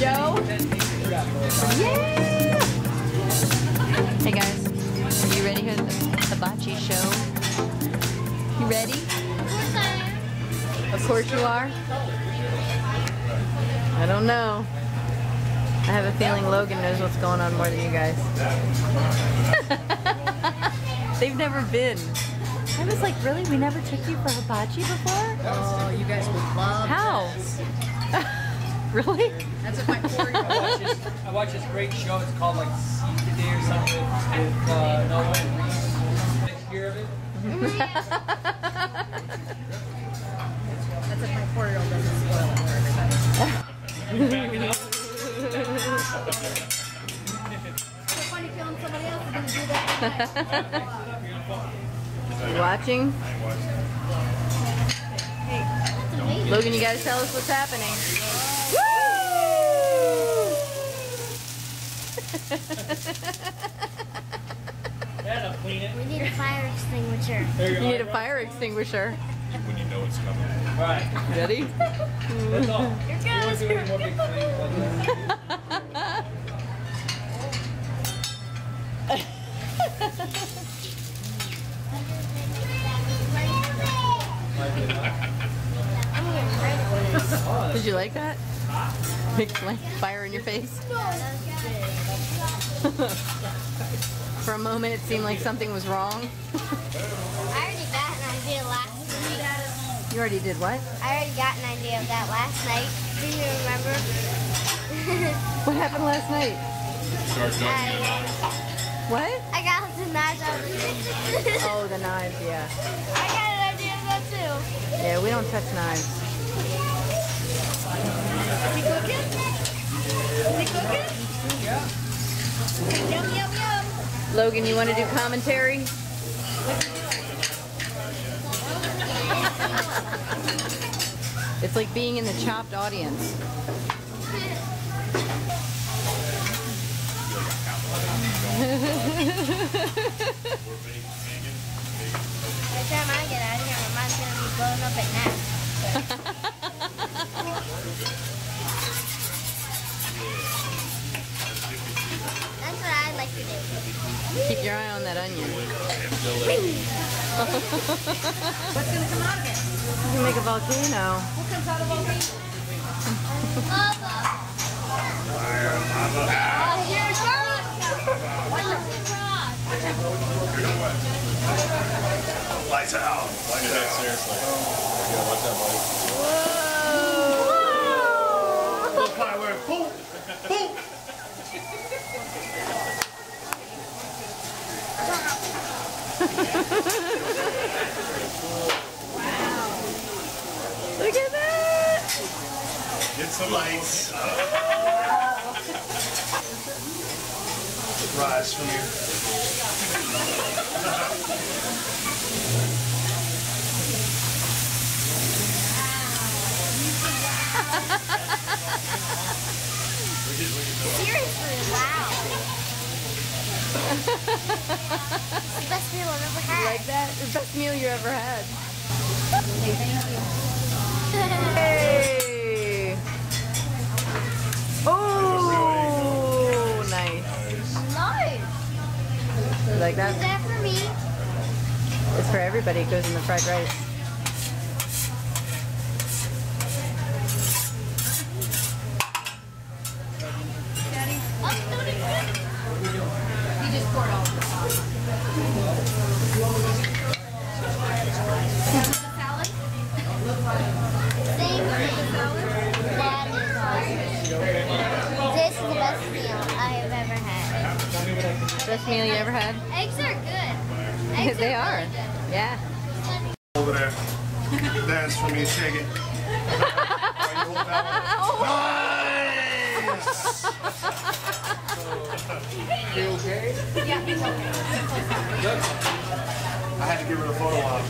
show? Yeah! Hey guys, are you ready for the hibachi show? You ready? Of course you are. I don't know. I have a feeling Logan knows what's going on more than you guys. They've never been. I was like, really? We never took you for hibachi before? Oh, you guys would love How? this. Really? That's at my quarry. I watch this great show. It's called like See Today or something with Noah and Reese. Did you hear of it? That's at my 4-year-old doesn't spoil it for everybody. So funny feeling somebody else is going to do that. You watching? Logan, you gotta tell us what's happening. Yeah, clean it. We need a fire extinguisher. You need a fire extinguisher. When you know it's coming. Right. Ready? That's all. Here You won't goes. do any more big things like that. Did you like that? Big fire in your face? For a moment it seemed like something was wrong. I already got an idea last week. You already did what? I already got an idea of that last night. Do you remember? What happened last night? Start dunking it on. What? I got the knives out of the kitchen. Oh, the knives, yeah. I got an idea of that too. Yeah, we don't touch knives. Is he cooking? Is he cooking? Yeah. Yum, yum, yum. Logan, you want to do commentary? It's like being in the Chopped audience. By the time I get out of here, my mind's going to be blown up at night. That's what I like to do. Keep your eye on that onion. What's going to come out of it? You can make a volcano. What comes out of volcano? Here's Lights out. Lights out. Seriously. Yeah, watch out, buddy. Whoa! Little firework. Boom. Boom. Look at that! Get some lights. Rise from here. Seriously, wow. It's the best meal I've ever You had. like that? The best meal you ever had. Hey! Oh, nice. Nice. You like Is that? that for me? It's for everybody. It goes in the fried rice. Oh, no, no, no. He just poured all of the sauce. The salad? Same thing. That is awesome. This is the best meal I have ever had. Best meal you ever had? Eggs are good. Eggs They are. are. Really good. Yeah. Over there. Dance for me. Shake it. Are you holding that one? Nice! You okay? Yeah, he's okay. I had to give her the photo op.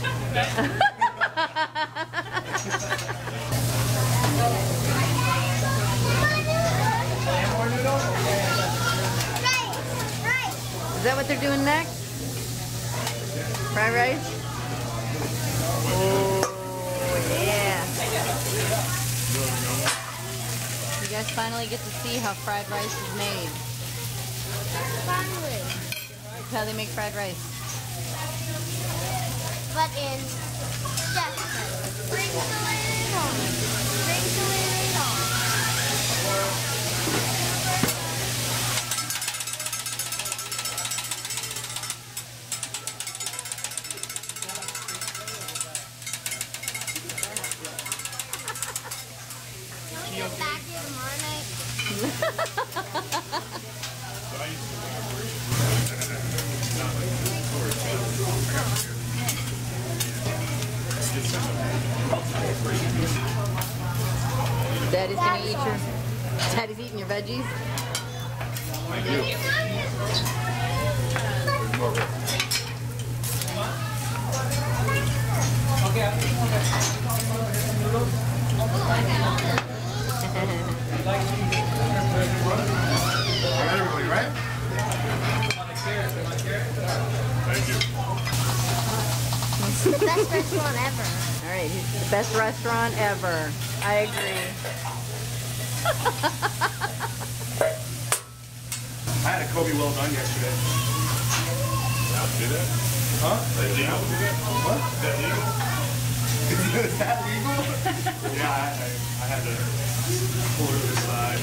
Right. Is that what they're doing next? Fried rice? Oh, yeah. You guys finally get to see how fried rice is made. Finally. That's how they make fried rice. But in Jackson. Sprinkle it on. Sprinkle it on. Can we get back here tomorrow night? Daddy's gonna eat your. Daddy's eating your veggies. Everybody, right? Thank you. Best restaurant ever. All right, it's the best restaurant ever. I agree. I had a Kobe well done yesterday. How to do that? Huh? Is that legal? What? Is that legal? Is that legal? Yeah, I had to pull her to the side.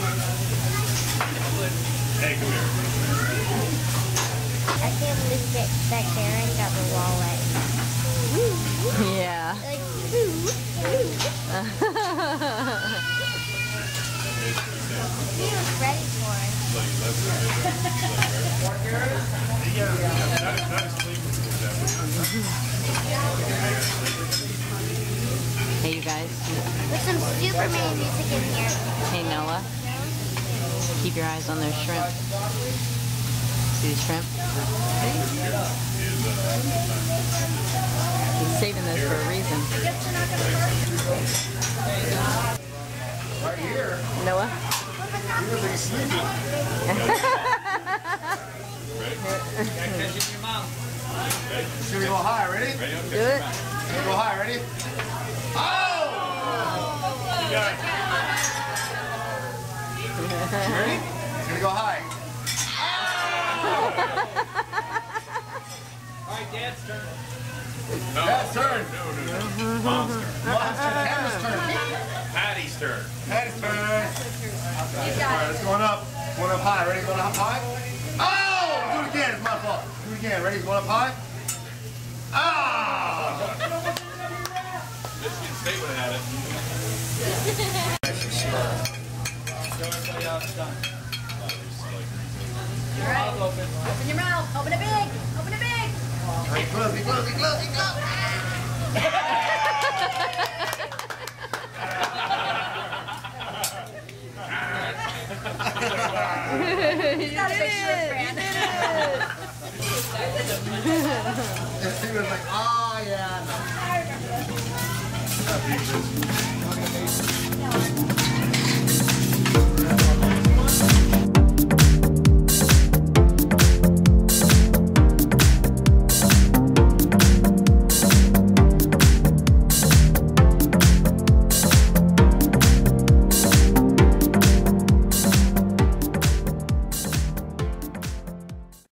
Hey, come here. I can't believe that Karen got the wallet. Yeah. Like, he was ready for it. Hey, you guys. With some Superman music in here. Hey, Noah. Keep your eyes on those shrimp. See the shrimp? He's saving those for a reason. Right here. Noah? He was like sleeping. Catch it in your mouth. It's gonna go high. Ready? Do it. It's gonna go high. Ready? Oh! You got it. You ready? It's gonna go high. All right, Dad's turn. Dad's turn. Mom's turn. Monster. Hannah's turn. Patty's turn. Patty's turn. Alright, it's going up. Going up high. Ready? Going up high? Oh! Do it again. It's my fault. Do it again. Ready? Going up high? Ah! Michigan State would have had it. Show everybody how it's done. All right. Open your mouth. Open it big. Open it big. Be close, be close, be close, be close. He's got a big shirt brand. He was like, oh yeah.